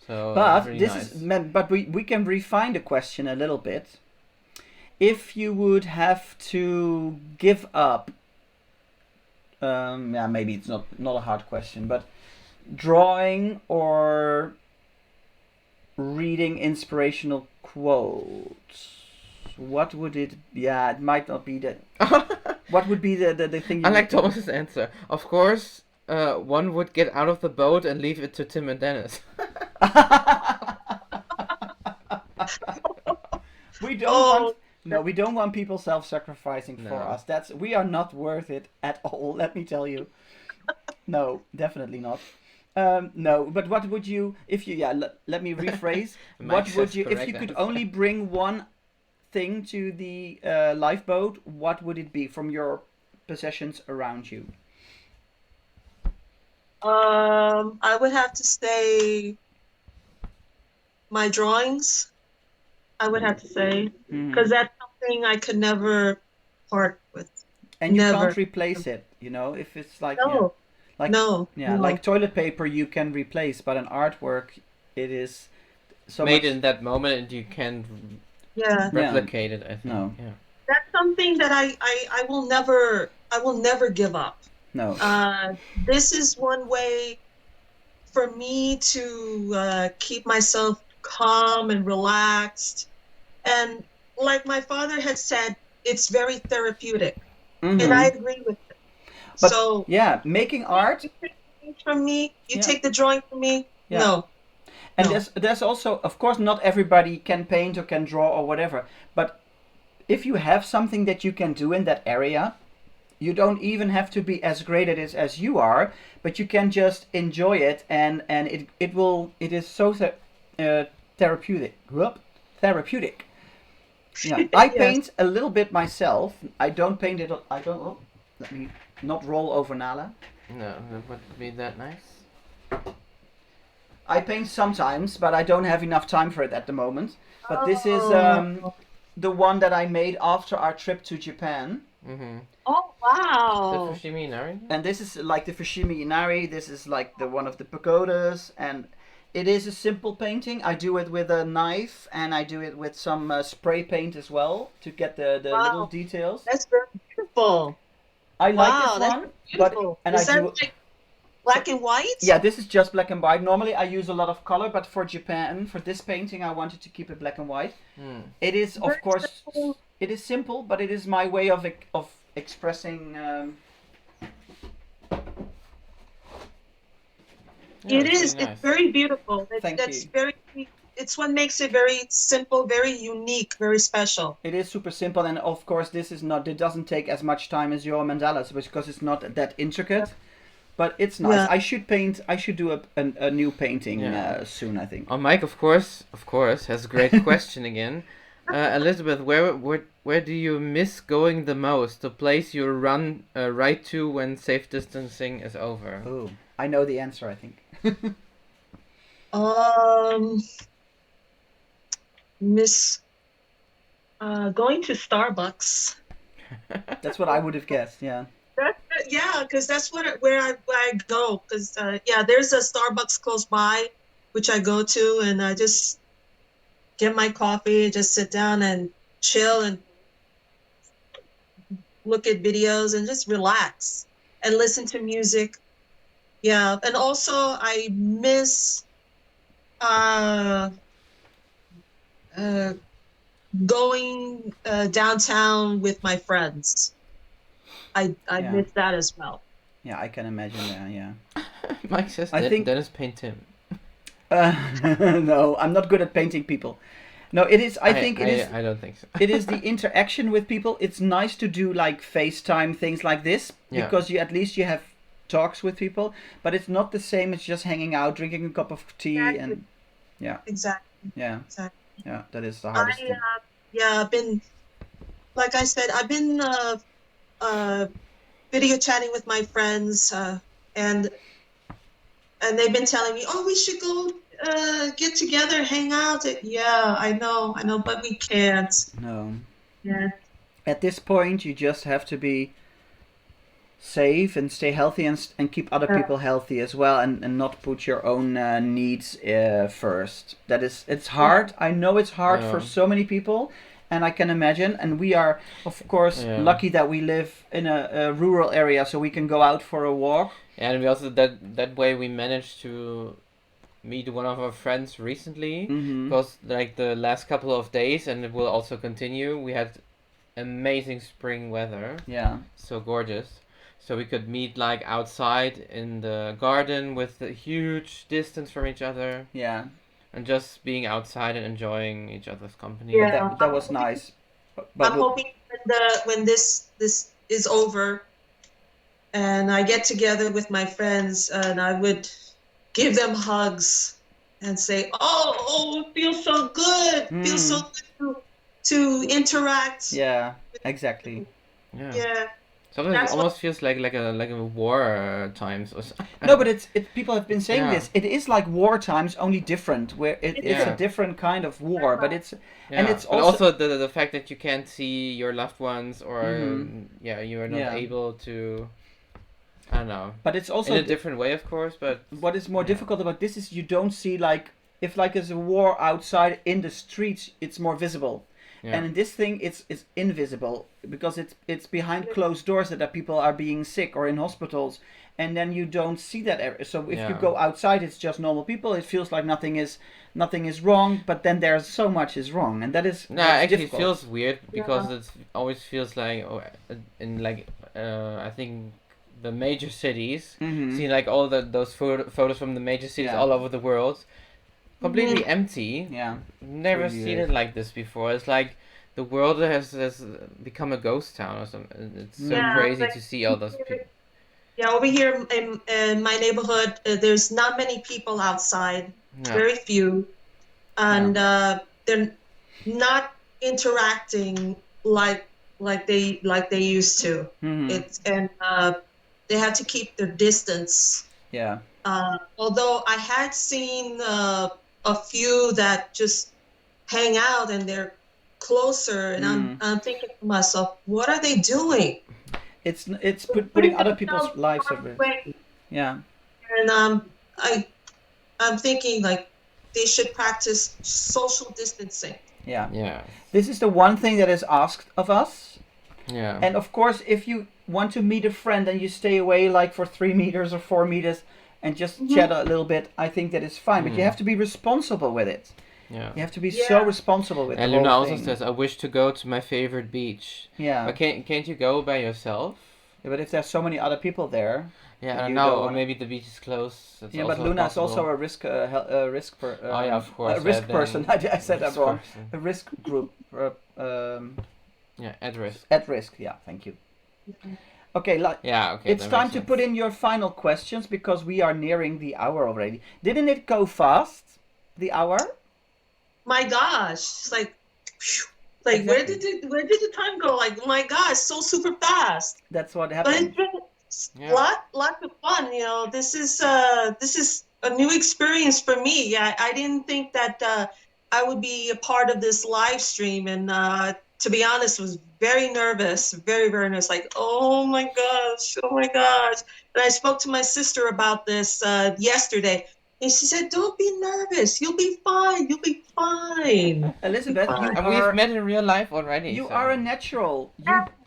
So, but really but we can refine the question a little bit. If you would have to give up, maybe it's not a hard question, but drawing or reading inspirational quotes, what would it? Yeah, it might not be that. What would be the thing? I like Thomas's answer. Of course, one would get out of the boat and leave it to Tim and Dennis. We don't want people self-sacrificing for us. We are not worth it at all. Let me tell you. No, definitely not. No, but what would you if you? Yeah, let me rephrase. What would you if you could only bring one thing to the lifeboat? What would it be from your possessions around you? I would have to say my drawings. I would have to say because that's something I could never part with. And you can't replace it, if it's like like toilet paper you can replace, but an artwork it is so made in that moment and you can't replicate it. I think. No. Yeah. That's something that I will never give up. No. This is one way for me to keep myself calm and relaxed. And like my father had said, it's very therapeutic. And I agree with it. But, so making art. You take the from me, you take the drawing from me. Yeah. No. And there's also, of course, not everybody can paint or can draw or whatever. But if you have something that you can do in that area, you don't even have to be as great at it as you are, but you can just enjoy it, and it is so therapeutic. Therapeutic. Yeah, I paint a little bit myself. I don't paint it. Let me not roll over Nala. No, that would be that nice. I paint sometimes, but I don't have enough time for it at the moment. But this is the one that I made after our trip to Japan. Mm-hmm. Oh, The wow. Fushimi Inari? And this is like the Fushimi Inari. This is like the one of the pagodas, and it is a simple painting. I do it with a knife, and I do it with some spray paint as well to get the little Wow. details. That's very beautiful. I like this Wow, that's one, but beautiful. and Is I that do. like black and white? Yeah, this is just black and white. Normally I use a lot of color, but for Japan, for this painting, I wanted to keep it black and white. Hmm. It is, of Very course, simple. it is simple, but it is my way of expressing. Yeah, It it's is. really It's nice. very beautiful. Thank That's you. very. It's what makes it very simple, very unique, very special. It is super simple, and of course, this is not. It doesn't take as much time as your mandalas because it's not that intricate. But it's nice. Yeah. I should paint. I should do a new painting Yeah. soon. I think. Mike, of course, has a great question again. Elizabeth, where do you miss going the most? The place you run right to when safe distancing is over? Oh, I know the answer. I think. Miss going to Starbucks. That's what I would have guessed. Yeah. Yeah, because that's where I go. Because yeah, there's a Starbucks close by, which I go to, and I just get my coffee, just sit down and chill and look at videos and just relax and listen to music. Yeah, and also I miss going downtown with my friends. I Yeah. miss that as well. Yeah, I can imagine that. Yeah. Mike says I think- Dennis paint him. No, I'm not good at painting people. No, it is. I think it is. I don't think so. It is the interaction with people. It's nice to do like FaceTime things like this Yeah. because you at least you have talks with people. But it's not the same as just hanging out, drinking a cup of tea, and Exactly. yeah, Exactly. yeah, that is the hardest thing. Yeah, I've been, like I said, I've been video chatting with my friends, and they've been telling me, oh, we should go get together, hang out. Yeah, I know, but we can't. No. Yeah. At this point, you just have to be safe and stay healthy and keep other people healthy as well, and not put your own needs first. It's hard. I know it's hard for Yeah. so many people, and I can imagine. And we are, of course, Yeah. lucky that we live in a rural area, so we can go out for a walk. And we also that way we managed to meet one of our friends recently Mm-hmm. because like the last couple of days, and it will also continue. We had amazing spring weather, Yeah. so gorgeous. So we could meet like outside in the garden with a huge distance from each other, Yeah. and just being outside and enjoying each other's company. Yeah. That was nice. I'm But hoping when this is over, and I get together with my friends, and I would give them hugs and say, "Oh, it feels so good. Feels so good to interact." yeah, exactly. Yeah. Yeah. Sometimes That's it almost feels like a war times or something. No, but it's people have been saying Yeah. this. It is like war times, only different. Where it's Yeah. a different kind of war, but it's Yeah. and it's but also- also the fact that you can't see your loved ones, or Mhm. you are not Yeah. able to. I don't know. but it's also In a different way, of course, but what is more Yeah. difficult about this is you don't see like if like there's a war outside in the streets, it's more visible. yeah. And in this thing, it's invisible because it's behind closed doors that people are being sick or in hospitals, and then you don't see that. So if you Yeah. go outside, it's just normal people. It feels like nothing is wrong, but then there's so much is wrong, and that is No, that's actually, difficult. it feels weird because it always feels like in like I think the major cities, Mhm. see like all those photos from the major cities Yeah. all over the world, completely empty. Yeah, Never really seen weird. it like this before. It's like the world has become a ghost town or something. It's so Yeah, crazy like- to see all those people. Yeah, over here in my neighborhood, there's not many people outside. Yeah. Very few, and they're not interacting like they used to. Mhm. It's and they have to keep their distance. Yeah, Although I had seen a few that just hang out and they're closer, and I'm thinking to myself, what are they doing? It's They're putting putting other people's themselves lives far at risk. away. Yeah. And I'm thinking like they should practice social distancing. Yeah. Yeah. This is the one thing that is asked of us. Yeah. And of course, if you want to meet a friend and you stay away like for 3 meters or 4 meters and just chat a little bit, I think that is fine. But you have to be responsible with it. Yeah. You have to be so responsible with And the whole Luna also thing. says, I wish to go to my favorite beach. Yeah. But can't you go by yourself? Yeah, but if there's so many other people there, Yeah, I and don't you know. don't Or wanna- maybe the beach is closed. It's yeah, but also Luna is possible. also a risk Oh yeah, of course. a risk then person. I said that risk wrong. person. A risk group. Yeah, at risk. At risk. Yeah, thank you. Okay, Yeah, okay. it's that time makes to sense. put in your final questions because we are nearing the hour already. Didn't it go fast? The hour? My gosh, it's like, phew, like Exactly. where did the time go? Like, my gosh, so super fast. That's what But happened. it's been Yeah. lots of fun. You know, this is a new experience for me. Yeah, I didn't think that I would be a part of this live stream, and to be honest, was very nervous, very nervous. Like, oh my gosh. And I spoke to my sister about this yesterday, and she said, "Don't be nervous. You'll be fine. You'll be fine." Elizabeth, you And we've are met in real life already. you so. are a natural.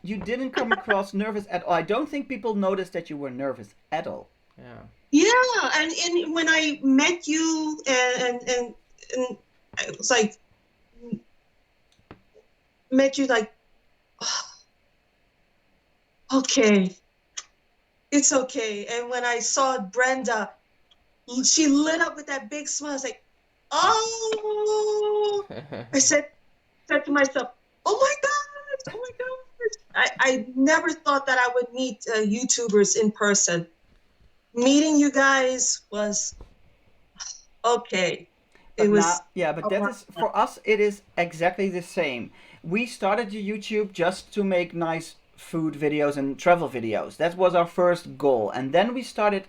You didn't come across nervous at all. I don't think people noticed that you were nervous at all. Yeah. Yeah, and when I met you, and it was like, met you like, okay, it's okay. And when I saw Brenda, she lit up with that big smile. I was like, oh, I said to myself, oh my gosh, oh my gosh. I never thought that I would meet YouTubers in person. Meeting you guys was okay. But It was but that is for us. It is exactly the same. We started the YouTube just to make nice food videos and travel videos. That was our first goal, and then we started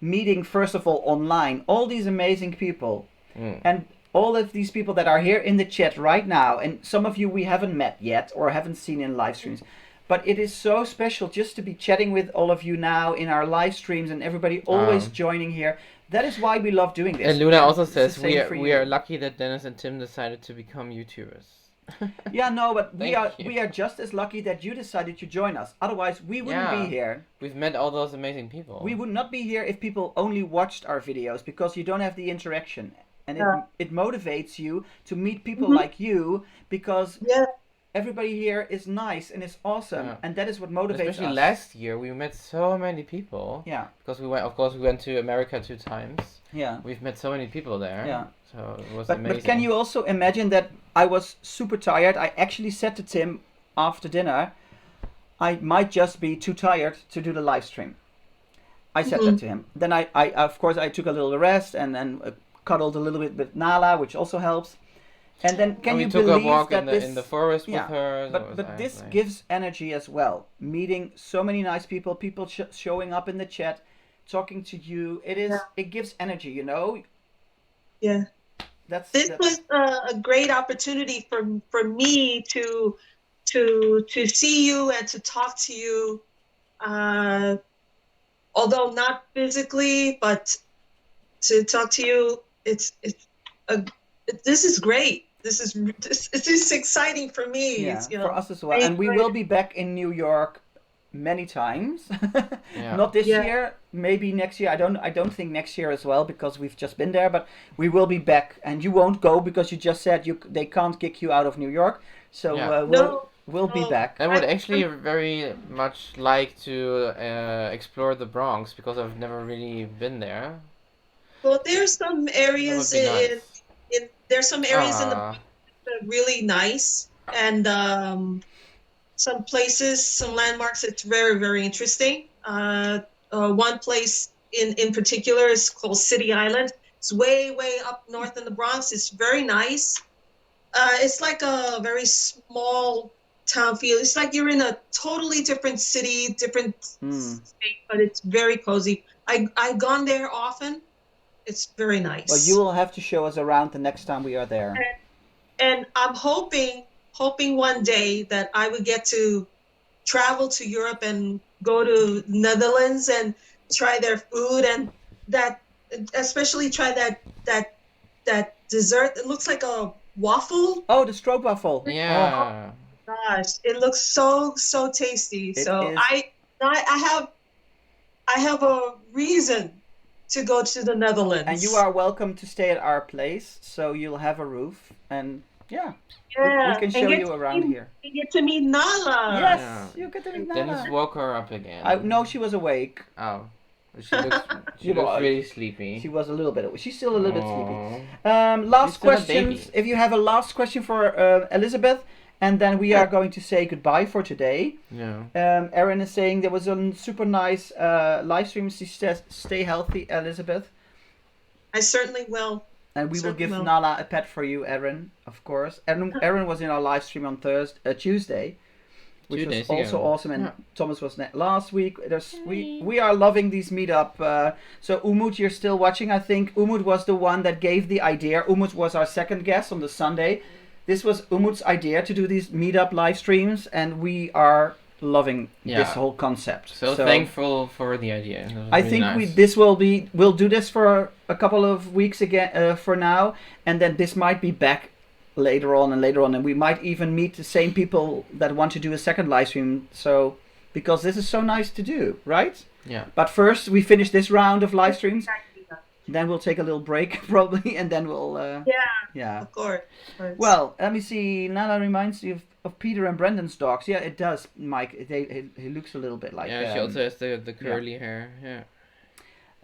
meeting first of all online all these amazing people, and all of these people that are here in the chat right now, and some of you we haven't met yet or haven't seen in live streams. But it is so special just to be chatting with all of you now in our live streams and everybody always joining here. That is why we love doing this. And Luna also It's the says same for we you. are lucky that Dennis and Tim decided to become YouTubers. Yeah, no, but we Thank you. are just as lucky that you decided to join us. Otherwise, we wouldn't be here. We've met all those amazing people. We would not be here if people only watched our videos because you don't have the interaction, and it motivates you to meet people like you because everybody here is nice and is awesome, and that is what motivates Especially us. last year, we met so many people. Yeah. Because we went to America 2 times. Yeah. We've met so many people there. Yeah. So it was But amazing. can you also imagine that I was super tired? I actually said to Tim after dinner, I might just be too tired to do the live stream. I said that to him. Then I of course I took a little rest and then cuddled a little bit with Nala, which also helps. And then can we you took believe a walk that in the forest with her. so it was But this nice. gives energy as well. Meeting so many nice people, people showing up in the chat, talking to you. It gives energy, you know. Yeah. This was a great opportunity for me to see you and to talk to you, although not physically, but to talk to you. This is great. This is exciting for me. Yeah, It's, you know, for us as well. And we will be back in New York many times. Not this year, maybe next year. I don't think next year as well because we've just been there, but we will be back and you won't go because you just said they can't kick you out of New York. So we'll be back. I would actually very much like to explore the Bronx because I've never really been there. Well, there's some areas in there's some areas in the Bronx that are really nice, and some places, some landmarks. It's very interesting. One place in particular is called City Island. It's way up north in the Bronx. It's very nice. It's like a very small town feel. It's like you're in a totally different city, different state, but it's very cozy. I've gone there often. It's very nice. Well, you will have to show us around the next time we are there. And I'm hoping hoping one day that I would get to travel to Europe and go to Netherlands and try their food, and that especially try that dessert. It looks like a waffle. Oh, the stroopwafel. Oh, Yeah. Gosh, it looks so tasty. it So is. I have a reason to go to the Netherlands. And you are welcome to stay at our place, so you'll have a roof, and yeah, we can and show get you to around meet- here. and get to meet Nala. Yes, Yeah. you get to meet Dennis Nana. woke her up again. No, she was awake. Oh. She looks, she You looks are- really sleepy. She was a little bit. She's still a little bit sleepy. Aw. Last She's still a questions. baby. If you have a last question for Elizabeth, and then we are going to say goodbye for today. Yeah. Erin is saying there was a super nice live stream. She says, "Stay healthy, Elizabeth." I certainly will. And we will Certainly give will. Nala a pet for you, Erin, of course. Erin was in our live stream on Tuesday, which 2 was days also ago. awesome. And Yeah. Thomas was last week. We are loving these meetup. So Umut, you're still watching. I think Umut was the one that gave the idea. Umut was our second guest on the Sunday. This was Umut's idea to do these meetup live streams, and we are loving this Yeah. whole concept. So thankful for the idea. It was I really think nice. we'll do this for a couple of weeks again for now, and then this might be back later on, and we might even meet the same people that want to do a second live stream. So because this is so nice to do, right? Yeah. But first we finish this round of live streams, then we'll take a little break probably, and then we'll yeah. Of course. Well, let me see. Nana reminds you of Peter and Brendan's dogs. Yeah, it does, Mike. He looks a little bit like. Yeah, she also has the curly hair.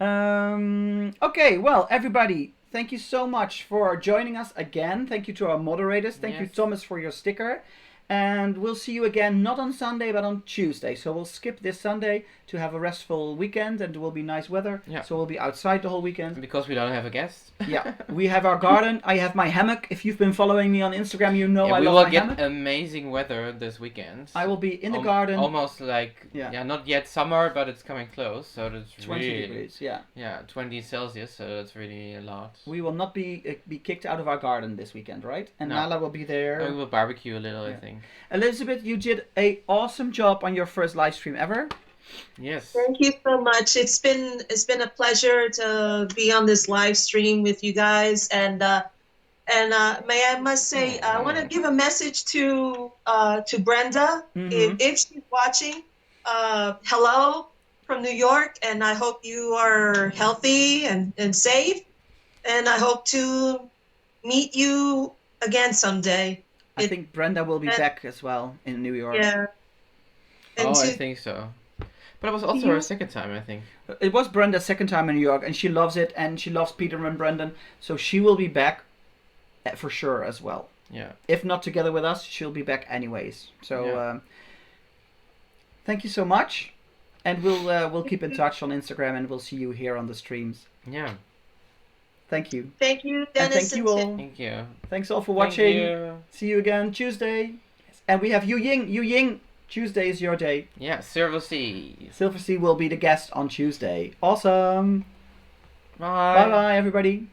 Yeah. Okay, well, everybody, thank you so much for joining us again. Thank you to our moderators. Thank you, Yes. Thomas, for your sticker. And we'll see you again, not on Sunday, but on Tuesday. So we'll skip this Sunday to have a restful weekend, and it will be nice weather. Yeah. So we'll be outside the whole weekend. Because we don't have a guest. Yeah, we have our garden. I have my hammock. If you've been following me on Instagram, you know Yeah, I we love will my get hammock. amazing weather this weekend. I will be in the garden. Almost like Yeah. not yet summer, but it's coming close. So that's 20 really degrees, yeah. 20 Celsius. So that's really a lot. We will not be kicked out of our garden this weekend, right? And No. Nala will be there. We will barbecue a little, I Yeah. think. Elizabeth, you did a awesome job on your first live stream ever. Yes. Thank you so much. It's been a pleasure to be on this live stream with you guys, and I must say I want to give a message to Brenda if she's watching. Hello from New York, and I hope you are healthy and safe, and I hope to meet you again someday. I think Brenda will be back as well in New York. Yeah. And I to- think so. But it was also her second time, I think. It was Brenda's second time in New York, and she loves it, and she loves Peter and Brendan, so she will be back for sure as well. Yeah. If not together with us, she'll be back anyways. So Yeah. thank you so much, and we'll keep in touch on Instagram, and we'll see you here on the streams. Yeah. Thank you. Thank you, And Dennis. thank you Tim. all. Thank you. Thanks all for Thank watching. you. See you again Tuesday. And we have Yu Ying. Yu Ying, Tuesday is your day. Yeah, Silver Sea. Silver Sea will be the guest on Tuesday. Awesome. Bye. Bye bye, everybody.